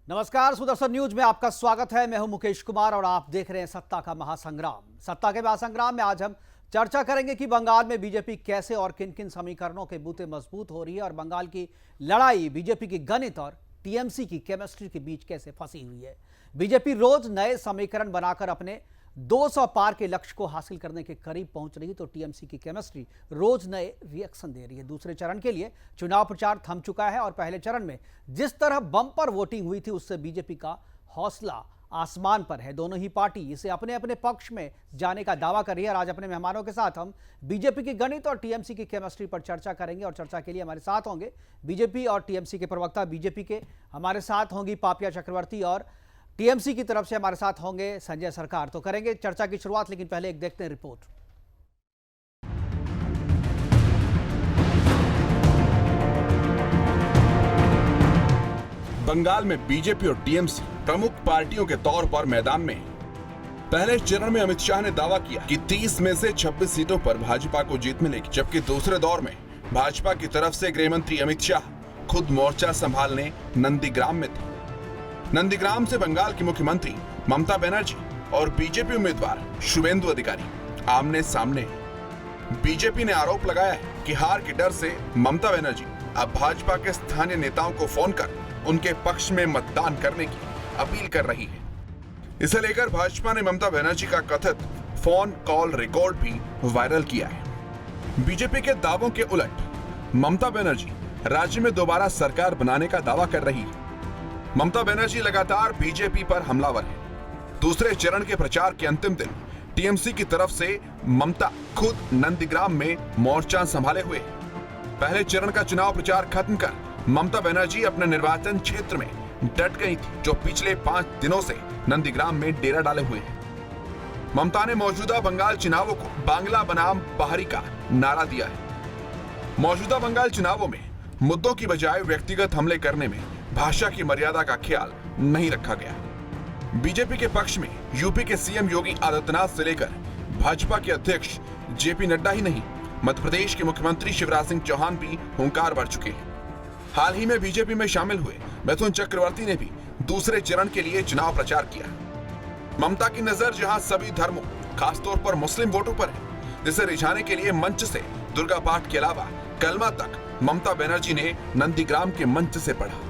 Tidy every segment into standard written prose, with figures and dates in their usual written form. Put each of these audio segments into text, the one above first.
नमस्कार, सुदर्शन न्यूज में आपका स्वागत है। मैं हूं मुकेश कुमार और आप देख रहे हैं सत्ता का महासंग्राम। सत्ता के महासंग्राम में आज हम चर्चा करेंगे कि बंगाल में बीजेपी कैसे और किन किन समीकरणों के बूते मजबूत हो रही है और बंगाल की लड़ाई बीजेपी की गणित और टीएमसी की केमिस्ट्री के बीच कैसे फंसी हुई है। बीजेपी रोज नए समीकरण बनाकर अपने 200 पार के लक्ष्य को हासिल करने के करीब पहुंच रही, तो टीएमसी की केमिस्ट्री रोज नए रिएक्शन दे रही है। दूसरे चरण के लिए चुनाव प्रचार थम चुका है और पहले चरण में जिस तरह बम्पर वोटिंग हुई थी उससे बीजेपी का हौसला आसमान पर है। दोनों ही पार्टी इसे अपने अपने पक्ष में जाने का दावा कर रही है और आज अपने मेहमानों के साथ हम बीजेपी की गणित और टीएमसी की केमिस्ट्री पर चर्चा करेंगे। और चर्चा के लिए हमारे साथ होंगे बीजेपी और टीएमसी के प्रवक्ता। बीजेपी के हमारे साथ होंगी पापिया चक्रवर्ती और टीएमसी की तरफ से हमारे साथ होंगे संजय सरकार। तो करेंगे चर्चा की शुरुआत, लेकिन पहले एक देखते हैं रिपोर्ट। बंगाल में बीजेपी और टीएमसी प्रमुख पार्टियों के तौर पर मैदान में हैं। पहले चरण में अमित शाह ने दावा किया कि 30 में से 26 सीटों पर भाजपा को जीत मिलेगी, जबकि दूसरे दौर में भाजपा की तरफ से गृह मंत्री अमित शाह खुद मोर्चा संभालने नंदीग्राम में थे। नंदीग्राम से बंगाल की मुख्यमंत्री ममता बनर्जी और बीजेपी उम्मीदवार शुभेंदु अधिकारी आमने सामने हैं। बीजेपी ने आरोप लगाया है कि हार के डर से ममता बनर्जी अब भाजपा के स्थानीय नेताओं को फोन कर उनके पक्ष में मतदान करने की अपील कर रही है। इसे लेकर भाजपा ने ममता बनर्जी का कथित फोन कॉल रिकॉर्ड भी वायरल किया है। बीजेपी के दावों के उलट ममता बनर्जी राज्य में दोबारा सरकार बनाने का दावा कर रही है। ममता बनर्जी लगातार बीजेपी पर हमलावर है। दूसरे चरण के प्रचार के अंतिम दिन टीएमसी की तरफ से ममता खुद नंदीग्राम में मोर्चा संभाले हुए है। पहले चरण का चुनाव प्रचार खत्म कर ममता बनर्जी अपने निर्वाचन क्षेत्र में डट गई थी, जो पिछले 5 दिनों से नंदीग्राम में डेरा डाले हुए हैं। ममता ने मौजूदा बंगाल चुनावों को बांग्ला बनाम बाहरी का नारा दिया है। मौजूदा बंगाल चुनावों में मुद्दों की बजाय व्यक्तिगत हमले करने में भाषा की मर्यादा का ख्याल नहीं रखा गया। बीजेपी के पक्ष में यूपी के सीएम योगी आदित्यनाथ से लेकर भाजपा के अध्यक्ष जेपी नड्डा ही नहीं, मध्य प्रदेश के मुख्यमंत्री शिवराज सिंह चौहान भी हुंकार भर चुके हैं। हाल ही में बीजेपी में शामिल हुए मिथुन चक्रवर्ती ने भी दूसरे चरण के लिए चुनाव प्रचार किया। ममता की नजर जहां सभी धर्मों, खासतौर पर मुस्लिम वोटों पर है, जिसे रिझाने के लिए मंच से दुर्गा पाठ के अलावा कलमा तक ममता बनर्जी ने नंदीग्राम के मंच से पढ़ा।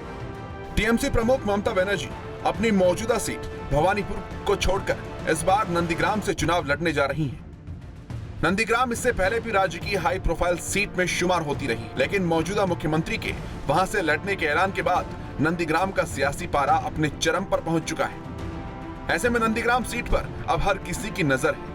टीएमसी प्रमुख ममता बनर्जी अपनी मौजूदा सीट भवानीपुर को छोड़कर इस बार नंदीग्राम से चुनाव लड़ने जा रही हैं। नंदीग्राम इससे पहले भी राज्य की हाई प्रोफाइल सीट में शुमार होती रही, लेकिन मौजूदा मुख्यमंत्री के वहां से लड़ने के ऐलान के बाद नंदीग्राम का सियासी पारा अपने चरम पर पहुंच चुका है। ऐसे में नंदीग्राम सीट पर अब हर किसी की नजर है।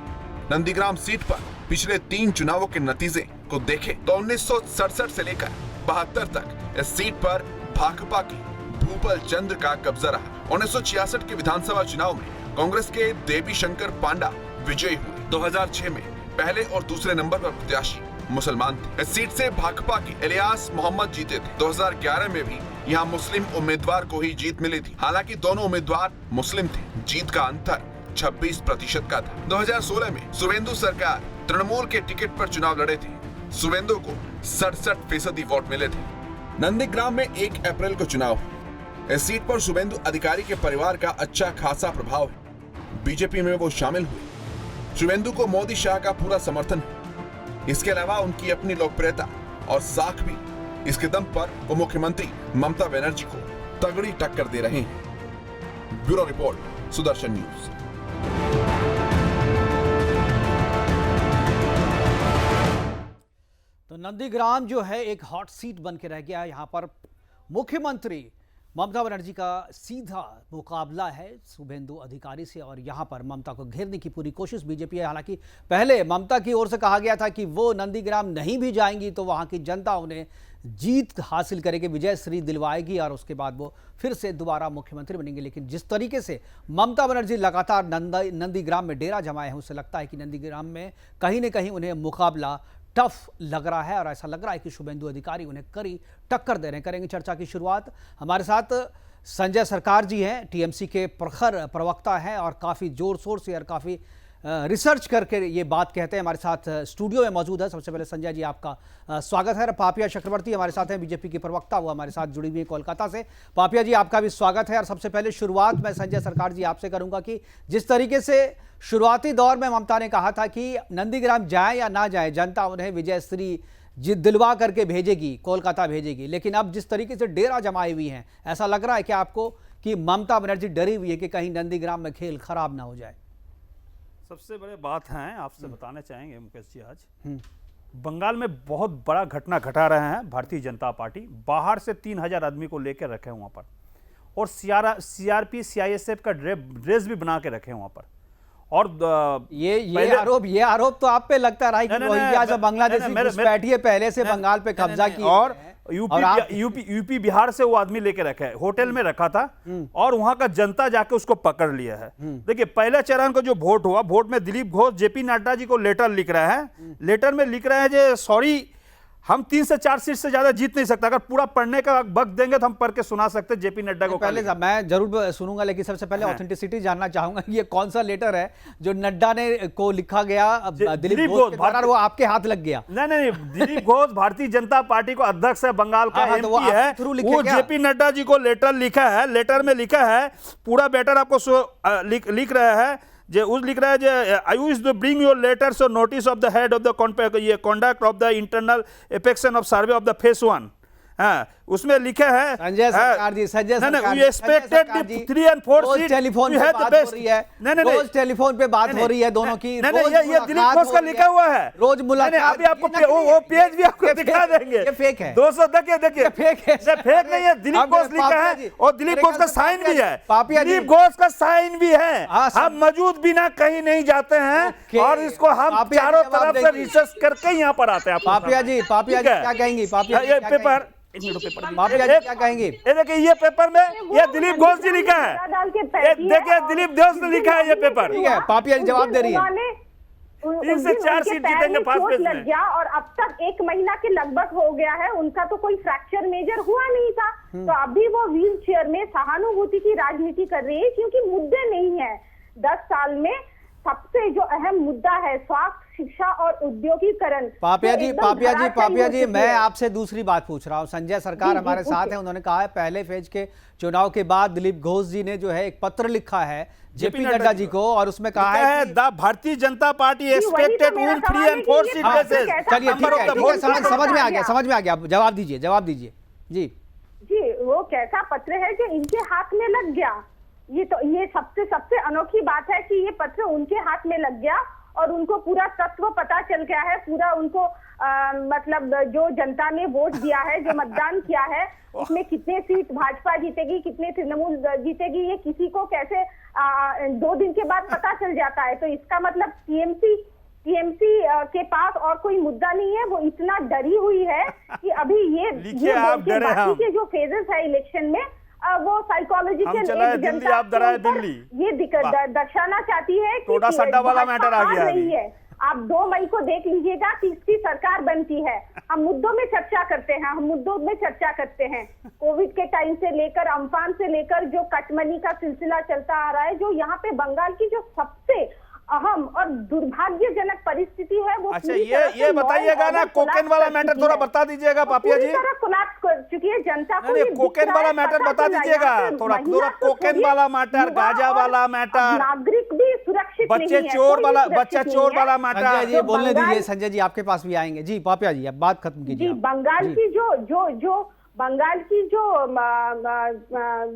नंदीग्राम सीट पर पिछले 3 चुनावों के नतीजे को देखें तो 1967 से लेकर 72 तक इस सीट पर भाकपा की भूपल चंद्र का कब्जा रहा। 1966 के विधानसभा चुनाव में कांग्रेस के देवी शंकर पांडा विजयी हुए। 2006 में पहले और दूसरे नंबर पर प्रत्याशी मुसलमान थे। इस सीट से भाकपा के इलियास मोहम्मद जीते थे। 2011 में भी यहाँ मुस्लिम उम्मीदवार को ही जीत मिली थी, हालांकि दोनों उम्मीदवार मुस्लिम थे। जीत का अंतर 26% का था। 2016 में शुभेंदु सरकार तृणमूल के टिकट पर चुनाव लड़े थे। शुभेंदु को 67% वोट मिले थे। नंदीग्राम में 1 अप्रैल को चुनाव है। इस सीट पर शुभेंदु अधिकारी के परिवार का अच्छा खासा प्रभाव है। बीजेपी में वो शामिल हुए। शुभेंदु को मोदी शाह का पूरा समर्थन है। इसके अलावा उनकी अपनी लोकप्रियता और साख भी। इसके दम पर वो मुख्यमंत्री ममता बनर्जी को तगड़ी टक्कर दे रहे हैं। Bureau report, Sudarshan news. तो नंदीग्राम जो है एक हॉट सीट बन के रह गया। यहाँ पर मुख्यमंत्री ममता बनर्जी का सीधा मुकाबला है शुभेंदु अधिकारी से और यहां पर ममता को घेरने की पूरी कोशिश बीजेपी है। हालांकि पहले ममता की ओर से कहा गया था कि वो नंदीग्राम नहीं भी जाएंगी तो वहां की जनता उन्हें जीत हासिल करेगी, विजय श्री दिलवाएगी और उसके बाद वो फिर से दोबारा मुख्यमंत्री बनेंगे। लेकिन जिस तरीके से ममता बनर्जी लगातार नंदीग्राम में डेरा जमाए हैं, उससे लगता है कि नंदीग्राम में कहीं ना कहीं उन्हें मुकाबला टफ लग रहा है और ऐसा लग रहा है कि शुभेंदु अधिकारी उन्हें कड़ी टक्कर दे रहे हैं। करेंगे चर्चा की शुरुआत। हमारे साथ संजय सरकार जी हैं, टीएमसी के प्रखर प्रवक्ता हैं और काफ़ी जोर शोर से और काफ़ी रिसर्च करके ये बात कहते हैं। हमारे साथ स्टूडियो में मौजूद है। सबसे पहले संजय जी आपका स्वागत है। पापिया चक्रवर्ती हमारे साथ हैं, बीजेपी की प्रवक्ता, वो हमारे साथ जुड़ी हुई है कोलकाता से। पापिया जी आपका भी स्वागत है। और सबसे पहले शुरुआत मैं संजय सरकार जी आपसे करूंगा कि जिस तरीके से शुरुआती दौर में ममता ने कहा था कि नंदीग्राम जाए या ना जाए, जनता उन्हें विजयश्री दिलवा करके भेजेगी, कोलकाता भेजेगी, लेकिन अब जिस तरीके से डेरा जमाई हुई हैं, ऐसा लग रहा है कि आपको कि ममता बनर्जी डरी हुई है कि कहीं नंदीग्राम में खेल खराब ना हो जाए? सबसे बड़े बात है आपसे बताना चाहेंगे मुकेश जी, आज बंगाल में बहुत बड़ा घटना घटा रहे हैं भारतीय जनता पार्टी। बाहर से 3000 आदमी को लेकर रखे वहां पर, और सीआरपी सीआईएसएफ का ड्रेस भी बना के रखे वहां पर। और ये आरोप तो आप पे लगता रहा है कि रोहिंग्या जो बांग्लादेशी घुसपैठिए पहले से बंगाल पे कब्जा किया, और यूपी बिहार से वो आदमी लेके रखा है, होटल में रखा था, और वहां का जनता जाके उसको पकड़ लिया है। देखिए, पहले चरण का जो वोट हुआ, वोट में दिलीप घोष जेपी नड्डा जी को लेटर लिख रहे हैं। लेटर में लिख रहे हैं जे सॉरी, हम 3 से 4 सीट से ज्यादा जीत नहीं सकते। अगर पूरा पढ़ने का वक्त देंगे तो हम पढ़ के सुना सकते हैं जेपी नड्डा को। पहले मैं जरूर सुनूंगा, लेकिन सबसे पहले ऑथेंटिसिटी जानना चाहूंगा। ये कौन सा लेटर है जो नड्डा ने को लिखा गया दिलीप घोष के द्वारा, वो आपके हाथ लग गया? नहीं, दिलीप घोष भारतीय जनता पार्टी को अध्यक्ष है, बंगाल का एमपी है, वो जेपी नड्डा जी को लेटर लिखा है। लेटर में लिखा है, पूरा बेटर आपको लिख रहे हैं, लिख रहा है जे I wish to bring your letters और notice of the head of the conduct of the internal affection of survey of the phase 1। हाँ, उसमें लिखे हैं संजय सरकार जी, संजय सरकार जी, एक्सपेक्टेड 3 and 4 सीट, टेलीफोन पे बात हो रही है, रोज टेलीफोन पे बात हो रही है दोनों की। ये दिलीप घोष का लिखा हुआ है, रोज मुलाकात। अभी आपको वो पेज भी आपको दिखा देंगे। ये फेक है 200, देखिए फेक है, फेक नहीं है। दिलीप घोष लिखा है, और दिलीप घोष का साइन भी है, दिलीप घोष का साइन भी है। हम मौजूद बिना कहीं नहीं जाते हैं, और इसको हम चारों तरफ से रिसर्च करके यहाँ पर आते हैं। पापिया जी क्या कहेंगी? ये पेपर क्या कहेंगे? ये देखिए, ये पेपर में ये दिलीप घोष जी लिखा है, देखिए दिलीप घोष ने लिखा है ये पेपर। ठीक है, पापिया जी जवाब दे रही है। 3 से 4 सीट जीतेंगे 5 पेज में। लग गया, और अब तक 1 महीना के लगभग हो गया है, उनका तो कोई फ्रैक्चर मेजर हुआ नहीं था। तो अभी वो व्हील चेयर में सहानुभूति की राजनीति कर रही है, क्योंकि मुद्दे नहीं है। 10 साल में सबसे जो अहम मुद्दा है स्वास्थ्य, शिक्षा और उद्योगीकरण। पापिया जी मैं आपसे दूसरी बात पूछ रहा हूं। संजय सरकार हमारे साथ है, उन्होंने कहा है पहले फेज के चुनाव के बाद दिलीप घोष जी ने जो है एक पत्र लिखा है जेपी नड्डा जी को, और उसमें कहा है Bharatiya Janata Party expected to win 3 and 4 seat basis. चलिए ठीक है, समझ में आ गया। जवाब दीजिए जी। वो कैसा पत्र है जो इनके हाथ में लग गया? ये सबसे अनोखी बात है कि ये पत्र उनके हाथ में लग गया, और उनको पूरा तत्व पता चल गया है। पूरा उनको मतलब जो जनता ने वोट दिया है, जो मतदान किया है, उसमें कितने सीट भाजपा जीतेगी, कितने तृणमूल जीतेगी, ये किसी को कैसे 2 दिन के बाद पता चल जाता है। तो इसका मतलब टीएमसी के पास और कोई मुद्दा नहीं है। वो इतना डरी हुई है कि अभी ये बाकी के जो फेजेस है इलेक्शन में, वो साइकोलॉजिकल ये दर्शाना चाहती है कि वाला मैटर आ गया है। आप 2 मई को देख लीजिएगा कि इसकी सरकार बनती है। हम मुद्दों में चर्चा करते हैं, कोविड के टाइम से लेकर अम्फान से लेकर जो कटमनी का सिलसिला चलता आ रहा है, जो यहाँ पे बंगाल की जो सबसे अहम और दुर्भाग्यजनक परिस्थिति है वो। अच्छा, ये बताइएगा ना, कोकेन वाला मैटर थोड़ा बता दीजिएगा पापिया जी। कोलैप्स कर चुकी है जनता को। कोकेन वाला मैटर बता दीजिएगा थोड़ा। कोकेन वाला मैटर, गांजा वाला मैटर, नागरिक भी सुरक्षित, बच्चा चोर वाला मैटर। ये बोलने दीजिए, संजय जी आपके पास भी आएंगे। जी पापिया जी, अब बात खत्म कीजिए। बंगाल की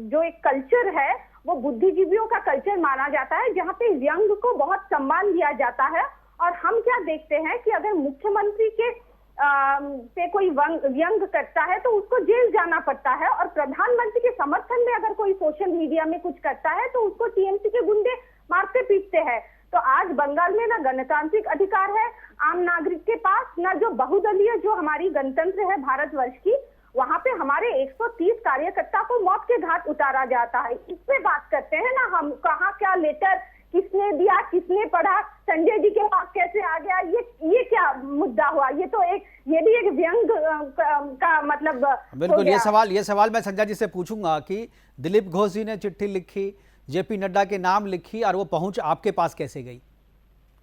जो एक कल्चर है, वो बुद्धिजीवियों का कल्चर माना जाता है, जहाँ पे व्यंग को बहुत सम्मान दिया जाता है। और हम क्या देखते हैं कि अगर मुख्यमंत्री के पे कोई व्यंग करता है तो उसको जेल जाना पड़ता है, और प्रधानमंत्री के समर्थन में अगर कोई सोशल मीडिया में कुछ करता है तो उसको टीएमसी के गुंडे मारते पीटते हैं। तो आज बंगाल में ना गणतांत्रिक अधिकार है आम नागरिक के पास, ना जो बहुदलीय जो हमारी गणतंत्र है भारतवर्ष की, वहां पे हमारे 130 कार्यकर्ता को मौत के घाट उतारा जाता है। इस पे बात करते हैं ना हम, कहाँ क्या लेटर किसने दिया, किसने पढ़ा, संजय जी के पास कैसे आ गया, ये क्या मुद्दा हुआ? ये भी एक व्यंग का मतलब। बिल्कुल, ये सवाल मैं संजय जी से पूछूंगा कि दिलीप घोष जी ने चिट्ठी लिखी, जेपी नड्डा के नाम लिखी, और वो पहुंच आपके पास कैसे गई?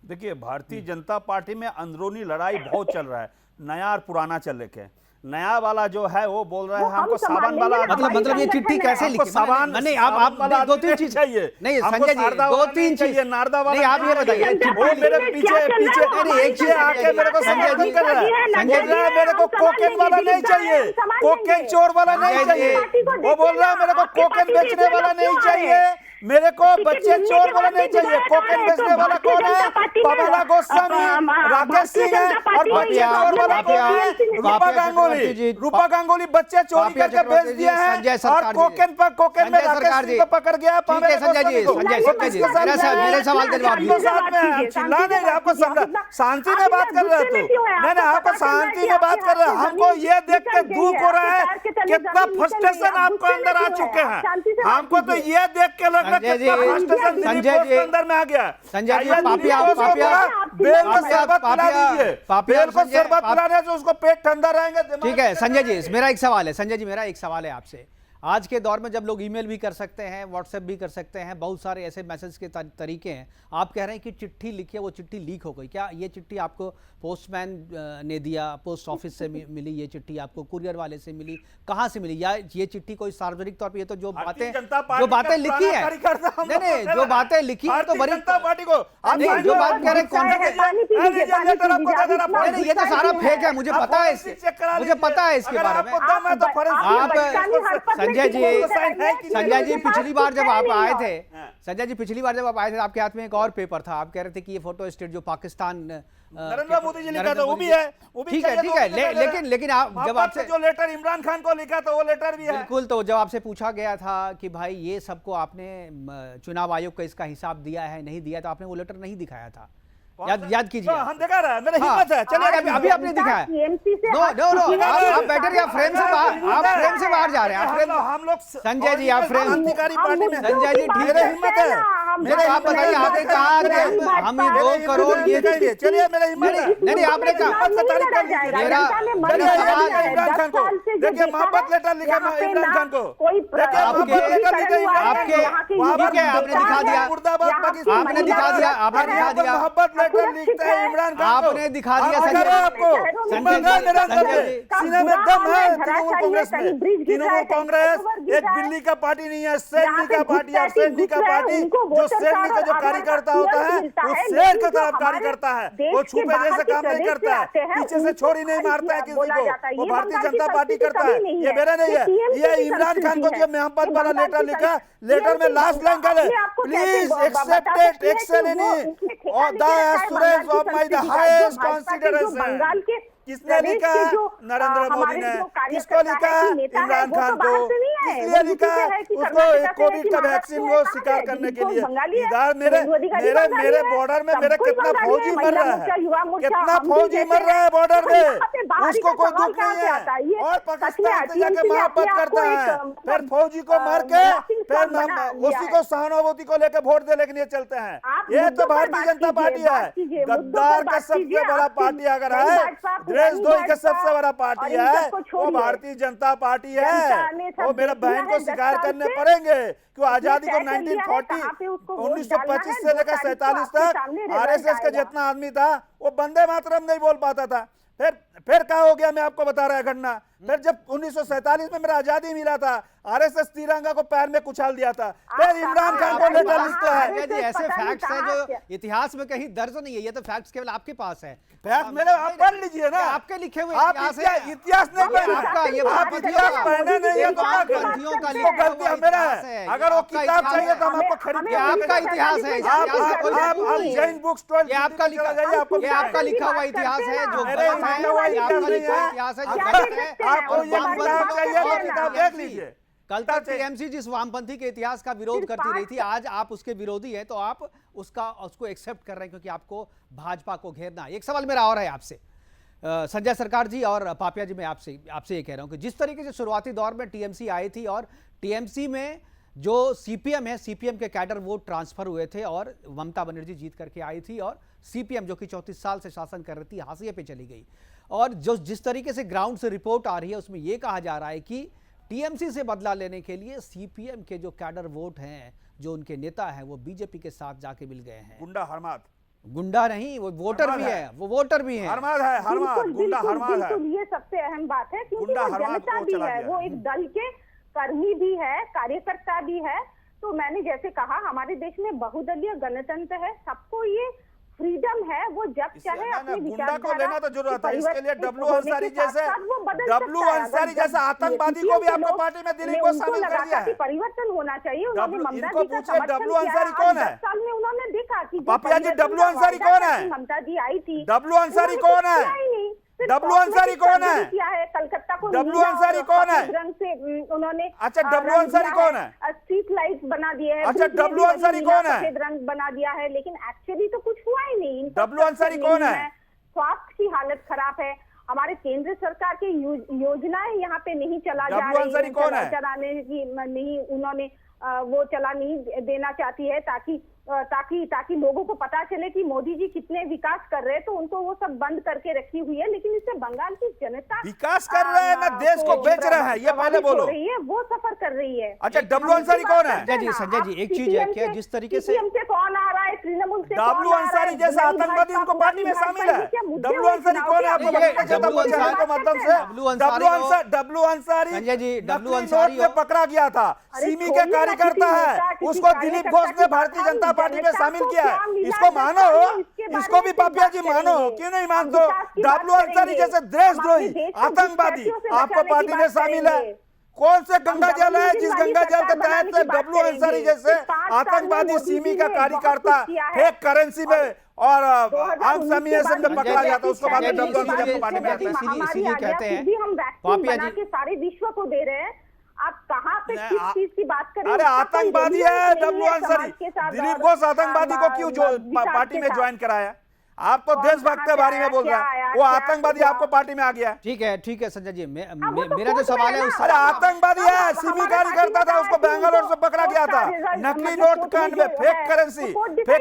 देखिए, भारतीय जनता पार्टी में अंदरूनी लड़ाई बहुत चल रहा है, नया और पुराना चल रखे हैं। नया वाला जो है वो बोल रहे हैं हमको सावन वाला, मतलब ये चिट्ठी कैसे लिखी? सावन नहीं, आप दो तीन चीज चाहिए। नहीं संजय जी, दो तीन चीज नारदा वाला। नहीं, आप ये बताइए, वो मेरे पीछे एक चीज आके मेरे को समझाती कर रहा है। संजय जी, मेरे को कोकेन वाला नहीं चाहिए, कोकेन चोर वाला नहीं चाहिए। वो बोल रहा है मेरे को कोकेन बेचने वाला नहीं चाहिए, मेरे को बच्चे चोर वाला नहीं चाहिए। कोकेन बेचने वाला कौन है? पवाला गोस्वामी, राकेश सिंह है, और बच्चे चोर वाला कौन है? रूपा गांगुली। रूपा गांगुली बच्चे चोरी करके बेच दिए हैं, और कोकेन में राकेश सिंह को पकड़ गया। संजय जी, मेरे सवाल का जवाब दीजिए। चिल्ला नहीं रहे, आपको शांति में बात कर रहे हो तो नहीं, आपको शांति में बात कर रहे हैं। हमको ये देख के दुख हो रहा है कितना फ्रस्ट्रेशन आपको अंदर आ चुके हैं। हमको तो ये देख के लग संजय जी, अंदर में आ गया। संजय जी, पापिया बेल को शरबत पिला दीजिए, बेल को शरबत पिलाने से उसको पेट ठंडा रहेंगे। ठीक है संजय जी, मेरा एक सवाल है। संजय जी, मेरा एक सवाल है आपसे। आज के दौर में जब लोग ईमेल भी कर सकते हैं, व्हाट्सएप भी कर सकते हैं, बहुत सारे ऐसे मैसेज के तरीके हैं, आप कह रहे हैं कि चिट्ठी लिखी है, वो चिट्ठी लीक हो गई। क्या ये चिट्ठी आपको पोस्टमैन ने दिया, पोस्ट ऑफिस से मिली ये चिट्ठी, आपको कुरियर वाले से मिली, कहाँ से मिली? या ये चिट्ठी कोई सार्वजनिक तौर पर, ये तो जो बातें लिखी है, नहीं जो बातें लिखी है तो बड़ी पार्टी को जो बात कह रहे हैं, ये तो सारा फेक है, मुझे पता है, मुझे पता है इसके बारे में। आप संजय जी पिछली बार जब आप आए थे, आपके हाथ में एक और पेपर था, आप कह रहे थे कि ये फोटो स्टेट जो पाकिस्तान नरेंद्र मोदी जी लिखा था वो भी है, ठीक है, लेकिन आप जब आपसे जो लेटर इमरान खान को लिखा था वो लेटर भी है। बिल्कुल, तो जब आपसे पूछा गया था कि भाई ये सबको आपने चुनाव आयोग को इसका हिसाब दिया है नहीं दिया, तो आपने वो लेटर नहीं दिखाया था। याद कीजिए। हम दिखा रहे हैं, मेरा हिम्मत है। चलिए अभी आपने दिखाया। नो, आप बैटर या फ्रेम से बाहर, आप फ्रेम से बाहर जा रहे हैं। हम लोग संजय जी, आप फ्रेम अधिकारी पार्टी में, संजय जी ठीक है, हिम्मत है मेरे। आप बताइए, आपने कहा कि हम 2 करोड़ ये चाहिए। चलिए मेरा हिम्मत है। नहीं, आपने कहा मेरा इमरान खान को देखिए, मोहब्बत लेटर लिखा इमरान खान को, आपने दिखा दिया, आपने दिखा दिया, मोहब्बत लेटर लिखता है इमरान खान को, आपने दिखा दिया। आपको सीने में दम है। तृणमूल कांग्रेस में, तृणमूल कांग्रेस एक दिल्ली का पार्टी नहीं है, सैनी का पार्टी है। सैनी का पार्टी जो सैनी का जो कार्यकर्ता होता है वो शेर की तरफ कार्य करता है, वो छुपे जैसे काम नहीं करता है, पीछे से छोरी नहीं मारता है किसी को, वो भारतीय जनता पार्टी करता है। ये मेरा नहीं है, ये इमरान खान को जो मोहब्बत वाला लेटर लिखा, लेटर में लास्ट लाइन का है, प्लीज एक्सेप्ट एक्सेलेंसी और the assurance of my the highest consideration. किसने लिखा? नरेंद्र मोदी ने। किसको लिखा? इमरान खान को। इसलिए लिखा उसको कोविड का वैक्सीन को स्वीकार करने के लिए। इधर मेरे बॉर्डर में मेरे कितना फौजी मर रहा है, कितना फौजी मर रहा है बॉर्डर में, उसको कोई दुख नहीं है, और पाकिस्तान से जाके मोहब्बत करता है, फिर फौजी को मार के फिर उसी को सहानुभूति को लेकर वोट देने के लिए चलते हैं। ये तो भारतीय जनता पार्टी है, गद्दार का सबसे बड़ा पार्टी अगर है, देशद्रोही का सबसे बड़ा पार्टी है, वो भारतीय जनता पार्टी है। वो मेरे बहन को स्वीकार करने पड़ेंगे कि आजादी को 1925 से लेकर 47 तक आरएसएस का जितना आदमी था वो वंदे मातरम नहीं बोल पाता था। फिर क्या हो गया, मैं आपको बता रहा है घटना। फिर जब 1947 में मेरा आजादी मिला था, आरएसएस तिरंगा को पैर में कुचल दिया था, फिर इमरान खान को लेटर लिखता है। जी, ऐसे फैक्ट्स हैं जो इतिहास में कहीं दर्ज नहीं है, ये तो फैक्ट्स केवल आपके पास है। फैक्ट मेरे आप पढ़ लीजिए ना, आपके लिखे हुए इतिहास नहीं पढ़ा, आपका ये इतिहास पढ़ना नहीं है तो पंथियों का लिखा गलती मेरा है। अगर वो किताब चाहिए तो हम आपको खरीद के, आपका इतिहास है, आप जैन बुक स्टोर, ये आपका लिखा हुआ इतिहास है जो गलत है, इतिहास है जो गलत है। आपको ये किताब चाहिए तो किताब देख लीजिए। कल तक टीएमसी जिस वामपंथी के इतिहास का विरोध करती रही थी, आज आप उसके विरोधी हैं, तो आप उसको एक्सेप्ट कर रहे हैं क्योंकि आपको भाजपा को घेरना। एक सवाल मेरा और है आपसे, संजय सरकार जी और पापिया जी, मैं आपसे ये कह रहा हूं कि जिस तरीके से शुरुआती दौर में टीएमसी आई थी और टीएमसी में जो सीपीएम है, सीपीएम के कैडर वोट ट्रांसफर हुए थे और ममता बनर्जी जीत करके आई थी, और सीपीएम जो कि 34 साल से शासन कर रही थी हाशिए पे चली गई, और जो जिस तरीके से ग्राउंड से रिपोर्ट आ रही है उसमें यह कहा जा रहा है कि टीएमसी से बदला लेने के लिए सीपीएम के जो कैडर वोट हैं, जो उनके नेता हैं, वो बीजेपी के साथ जाके मिल गए हैं। गुंडा हरमात गुंडा नहीं, वो वोटर भी है, वो वोटर भी है। हरमाद है, हरमाद, बिल्कुल, गुंडा बिल्कुल, हरमाद है। बिल्कुल, ये सबसे अहम बात है क्योंकि गुंडा वो हरमाद जनता को भी चला है, दिया। वो एक दल के कर्मी भी है, कार्यकर्ता भी है। तो मैंने जैसे कहा हमारे देश में बहुदलीय गणतंत्र है, सबको ये फ्रीडम है, वो जब चाहे अपने गुंडा को लेना तो जरूरत है, इसके लिए डब्लू अंसारी जैसे आतंकवादी को भी आपको पार्टी में दिल्ली को शामिल कर दिया है। परिवर्तन होना चाहिए। उन्होंने ममता इनको जी का पूछे समर्थन डब्लू किया अंसारी है। कौन आज है? 10 साल में उन्होंने देखा कि जो पापिया जी, परिवर्तन डब्लू का अंसारी वायदा कौन था है? कि ममता जी आई थी, डब्लू अंसारी उन्होंने कौन कुछ है? किया ही नहीं। सिर्फ डब्लू अंसारी कौन है? किया है कलकत्ता को डब्लू नीला अंसारी और कौन है? सफेद रंग से उन्होंने अच्छा, डब्लू अंसारी कौन है? स्ट्रीट लाइट बना दिए हैं। अच्छा, बीच में डब्लू भी अंसारी नीला कौन है? सफेद रंग बना दिया है, लेकिन एक्चुअली तो कुछ हुआ ही नहीं। डब्लू अंसारी कौन है? स्वास्थ्य की हालत खराब है, हमारे केंद्र सरकार की योजनाएं यहाँ पे नहीं चला जा डब्लू अंसारी रही कौन है? चलाने की नहीं, उन्होंने वो चला नहीं देना चाहती है ताकि लोगों को पता चले कि मोदी जी कितने विकास कर रहे हैं। तो उनको वो सब बंद करके रखी हुई है, लेकिन इससे बंगाल की जनता विकास कर रहे हैं ना, देश को बेच रहे हैं, ये पहले बोलो। रही है, वो सफर कर रही है। अच्छा, डब्लू अंसारी कौन है? संजय जी, एक चीज है कि जिस तरीके से से कौन आ रहा है, तृणमूल से डब्लू अंसारी जैसा आतंकवादी उनको पार्टी में शामिल है। डब्लू अंसारी कौन है? आपको डब्लू अंसारी संजय जी, डब्लू नकली अंसारी नोट में पकड़ा गया था, सीमी के कार्यकर्ता है, उसको दिलीप घोष ने भारतीय जनता पार्टी में शामिल किया है। इसको मानो, इसको भी पापिया जी मानो, क्यों नहीं मान दो? डब्लू अंसारी जैसे देशद्रोही आतंकवादी आपको पार्टी में शामिल है। कौन से गंगा जल है जिस गंगा जल के तहत डब्लू अंसारी जैसे आतंकवादी सीमी का कार्यकर्ता फेक करेंसी में और आम समीएशन में पकड़ा जाता है, उसको बाद में डब्लू अंसारी पार्टी में इसीलिए कहते हैं हम वैक्सीन बना के सारे विश्व को दे रहे हैं। आप कहाँ पे किस चीज की बात करें? अरे आतंकवादी है डब्लू अंसारी। दिलीप घोष आतंकवादी को क्यों पार्टी में ज्वाइन कराया? आप तो देशभक्त के बारे में बोल रहे हैं, वो आतंकवादी आपको पार्टी में आ गया। ठीक है संजय जी, मेरा जो सवाल है अरे आतंकवादी है, सीमी कार्यकर्ता था, उसको बेंगलोर से पकड़ा गया था नकली नोट कांड में। फेक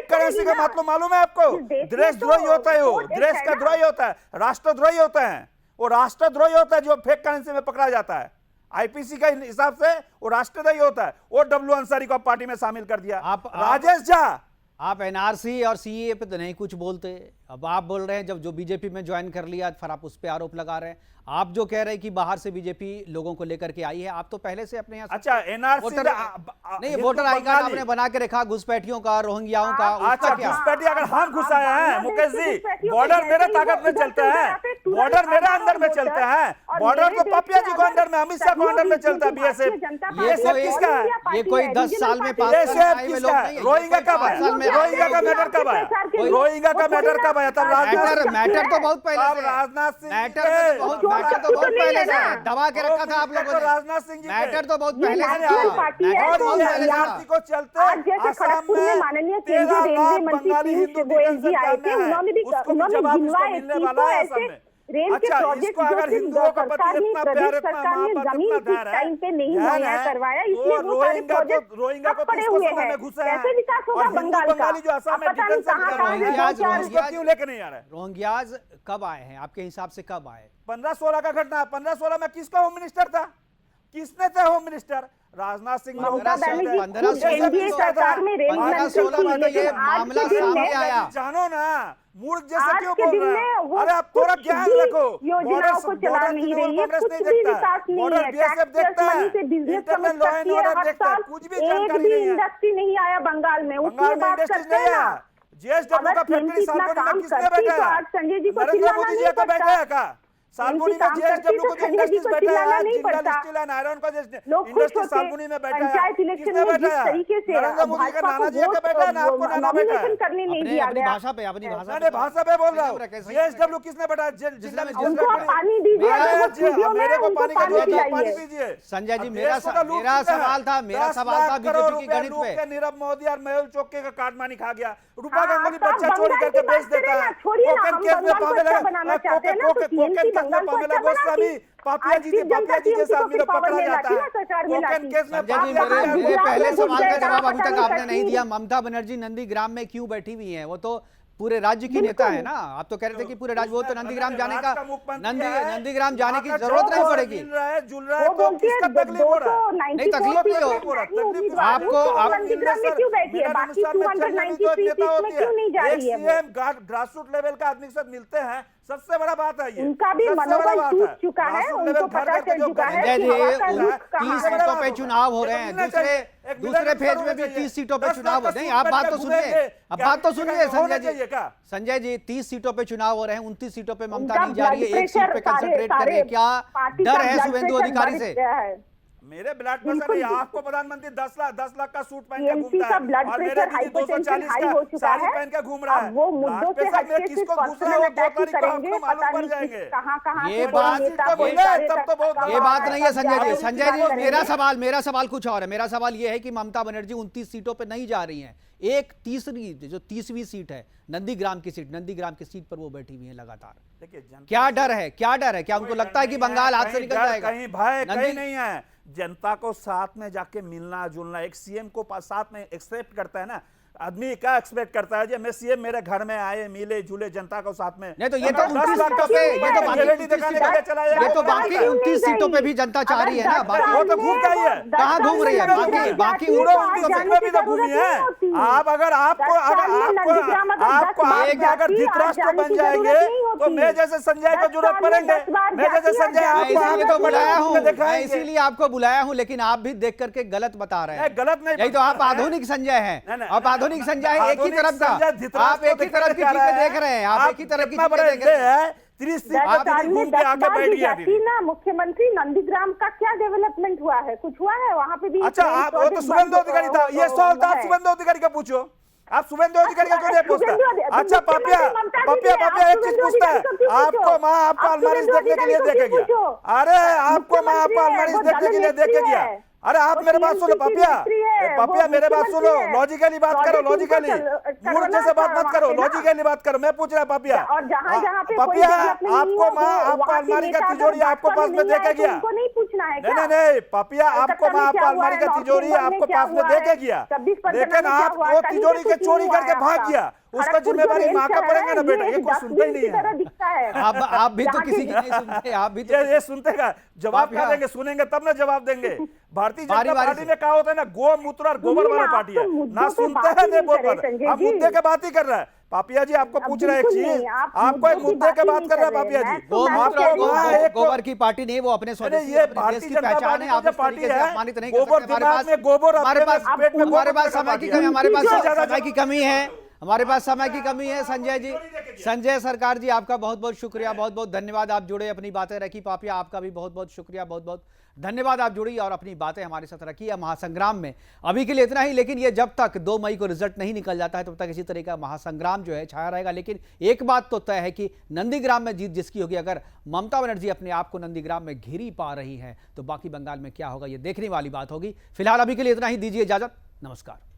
करेंसी का मतलब मालूम है आपको? देशद्रोही होता है, वो देश का द्रोही होता है, राष्ट्रद्रोही होता है। वो राष्ट्रद्रोही होता है जो फेक करेंसी में पकड़ा जाता है। आईपीसी का हिसाब से वो राष्ट्रद्रोही होता है। वो डब्लू अंसारी को पार्टी में शामिल कर दिया। राजेश झा, आप एनआरसी और सीएए पे तो नहीं कुछ बोलते, अब आप बोल रहे हैं जब जो बीजेपी में ज्वाइन कर लिया फिर आप उस पे आरोप लगा रहे हैं। आप जो कह रहे हैं कि बाहर से बीजेपी लोगों को लेकर के आई है, आप तो पहले से अपने यहाँ अच्छा एनआरसी नहीं, वोटर आई कार्ड आपने बना के रखा घुसपैठियों का, रोहिंग्याओं का। अच्छा, घुसपैठी अगर हम घुसाए हैं मुकेश जी, बॉर्डर मेरे ताकत में चलता है, बॉर्डर मेरे अंदर में चलता है, बॉर्डर तो पपिया जी को अंदर में, अमित शाह को अंदर में चलता है। बीएसएफ किसका है? ये कोई 10 साल में रोहिंग्या कब आया? रोहिंग्या का मैटर कब आया? रोहिंग्या का मैटर कब आया? तब मैटर तो बहुत पहले से, राजनाथ सिंह मैटर तो बहुत पहले से दबा के रखा था आप लोगों ने। राजनाथ सिंह जी मैटर तो बहुत पहले से को चलते खड़गपुर में माननीय केंद्रीय रेलवे मंत्री पीयूष गोयल जी आए थे, उन्होंने गिनवाए ऐसे रेल के प्रोजेक्ट जो सरकार ने, प्रदेश सरकार ने जमीन किस टाइम पे नहीं मुहैया करवाया, इसलिए वो सारे प्रोजेक्ट सब पड़े हुए हैं। कैसे विकास होगा बंगाल का? पता नहीं कहाँ क्यों लेके नहीं आ रहा है? रोहिंग्याज कब आए हैं आपके हिसाब से? कब आए? 15-16 का घटना। 15-16 में किसका होम मिनिस्टर था? किसने थे home minister? Rajnath Singh. Mamata Banerjee NDA सरकार में रेल मंत्री थी, लेकिन आज के दिन में जानो ना, मूर्ख जैसे क्यों बोल रहे हैं? अरे आप थोड़ा ज्ञान रखो। योजनाओं को चला नहीं रही है, कुछ भी विकास नहीं है। टैक्स मनी से बिजनेस समझ सकती है हर साल, एक भी इंडस्ट्री नहीं आया बंगाल में, उसकी बात करते हैं ना। जेएसडब्ल्यू का फैक्ट्री सालबनी में किसने बैठा है? संजय जी को नरेंद्र मोदी जी का बैठा है का? सालबनी में जेएसडब्ल्यू को जो इंडस्ट्रीज बैठा है, जिंदल स्टील एंड आयरन का इंडस्ट्री सालबनी में बैठा है, पंचायत इलेक्शन किसने में जिस बैठा है? तरीके से नरेंद्र मोदी का नाना जी का बैठा है ना, आपको नाना बैठा है? करने नहीं दिया अपनी गया। भाषा पे, अपनी भाषा मैंने भाषा पे बोल रहा हूँ। जेएसडब्ल्यू किसने बैठा है? उनको पानी दीजिए, मेरे को पानी का पानी दीजिए। संजय जी, मेरा सवाल था बीजेपी की गणित पे। नीरव मोदी और मेहुल चौके का काटमानी खा गया। रूपा गांगुली बच्चा चोरी करके बेच देता है। कोकेन केस में पामेला गोस्वामी, पापिया जी जैसे आदमी को पकड़ा जाता है। कोकेन केस में संजय जी, मेरे पहले सवाल का जवाब अभी तक आपने नहीं दिया। ममता बनर्जी नंदीग्राम में क्यों बैठी हुई हैं? वो तो पूरे राज्य की नेता है ना, आप तो कह रहे थे कि पूरे राज्य, वो तो नंदीग्राम जाने का, नंदीग्राम जाने की जरूरत नहीं पड़ेगी। जुल रहा है तो किसका तकलीफ हो रहा है? नहीं, तकलीफ नहीं हो आपको, ग्रास रूट लेवल का आदमी के साथ मिलते हैं, सबसे बड़ा बात है ये। उनका भी मनोबल टूट चुका है, उनको पता चल चुका है कि हवा का रुख 30 सीटों पे चुनाव हो रहे हैं, दूसरे फेज में भी 30 सीटों पे चुनाव हो रहे हैं। आप बात तो सुनिए, अब बात तो सुनिए संजय जी 30 सीटों पे चुनाव हो रहे हैं, 29 सीटों पे ममता नहीं जा रही है, एक सीट पे कंसंट्रेट कर रही है। क्या डर है शुभेंदु अधिकारी से? मेरे ब्लड प्रेशर नहीं, आपको प्रधानमंत्री 10 लाख का सूट पहन के घूमता है, और मेरे दीदी 240 का साड़ी पहन के घूम रहा है। वो मुद्दों से हटके किसको घुस रहा है, वो 2 तारीख को आपको मालूम पड़ जाएंगे। ये बात नहीं है संजय जी। संजय जी, मेरा सवाल कुछ और है। मेरा सवाल ये है कि ममता बनर्जी 29 सीटों पे नहीं जा रही हैं, एक तीसरी जो 30वीं सीट है नंदीग्राम की सीट पर वो बैठी हुई है लगातार। देखिए क्या डर है, क्या उनको लगता है कि बंगाल हाथ से निकल जाएगा? कहीं भय कहीं नहीं है, जनता को साथ में जाके मिलना जुलना, एक सीएम को साथ में एक्सेप्ट करता है ना आदमी, क्या एक्सपेक्ट करता है? मैं सीएम मेरे घर में आए, मिले जुले जनता को साथ में। नहीं तो ये तो 29 सीटों पे, ये तो बाकी 29 सीटों पे भी जनता चाह रही है ना। वो तो घूम गई है, कहाँ घूम रही है? बाकी 29 सीट में भी तो घूमी है आप। अगर आपको अगर धृतराष्ट्र बन जाएंगे तो मैं जैसे संजय को जरूरत पड़ेंगे, मैं जैसे संजय आपको बुलाया हूँ, इसीलिए आपको बुलाया हूँ, लेकिन आप भी देख करके गलत बता रहे हैं। गलत नहीं, यही तो आप आधुनिक संजय हैं, आप आधुनिक संजय एक ही तरफ का, आप एक ही तरफ की चीजें देख रहे हैं, आप एक ही तरफ की चीजें देख रहे हैं। 30 ना मुख्यमंत्री नंदीग्राम का क्या डेवलपमेंट हुआ है? कुछ हुआ है वहाँ पे भी? अच्छा, आप वो तो शुभेंदु अधिकारी था, ये सवाल था, आप शुभेंदु अधिकारी का पूछो, आप शुभेंदु अधिकारी का क्यों नहीं पूछता? अच्छा पपिया एक चीज पूछता है, आपको माँ आपको अलमारी देखने के लिए देखे गया? अरे आपको माँ आपको अलमारी देखने के लिए देखे गया? अरे आप मेरे बात सुनो पपिया मेरे बात सुनो, लॉजिकली बात करो, लॉजिकली मूर्ख से बात मत करो, लॉजिकली बात करो। मैं पूछ रहा पपिया, आपको माँ आपको अलमारी का तिजोरी आपको पास में देके गया? नहीं पपिया, आपको माँ आपको अलमारी का तिजोरी आपको पास में देके गया, लेकिन आप वो तिजोरी के चोरी करके भाग गया, उसका जिम्मेवारी माँ का पड़ेगा ना बेटा। ये कुछ सुनते ही नहीं है। आप भी तो किसी की नहीं सुनते, आप भी तो ये सुनते का जवाब क्या देंगे? सुनेंगे तब ना जवाब देंगे। भारतीय जनता पार्टी में क्या होता है ना, गोमूत्र और गोबर वाला पार्टी है, ना सुनते हैं नहीं बोल पाते। हम मुद्दे के बात ही कर रहा है पापिया जी, आपको पूछ रहे एक चीज, आपको एक मुद्दे के बात कर रहा है पापिया जी। गोबर की पार्टी नहीं, वो अपने ये भारतीय जनता पार्टी की पार्टी है, गोबर दिमाग में गोबर, हमारे पास समय की कमी, हमारे पास समय की कमी है। संजय सरकार जी, आपका बहुत बहुत शुक्रिया, बहुत बहुत धन्यवाद, आप जुड़े, अपनी बातें रखी। पापिया आपका भी बहुत बहुत शुक्रिया, बहुत बहुत धन्यवाद, आप जुड़ी और अपनी बातें हमारे साथ रखी है महासंग्राम में। अभी के लिए इतना ही, लेकिन ये जब तक 2 मई को रिजल्ट नहीं निकल जाता है तब तक इसी तरह का महासंग्राम जो है छाया रहेगा। लेकिन एक बात तो तय है कि नंदीग्राम में जीत जिसकी होगी, अगर ममता बनर्जी अपने आप को नंदीग्राम में घिरी पा रही है तो बाकी बंगाल में क्या होगा ये देखने वाली बात होगी। फिलहाल अभी के लिए इतना ही, दीजिए इजाजत, नमस्कार।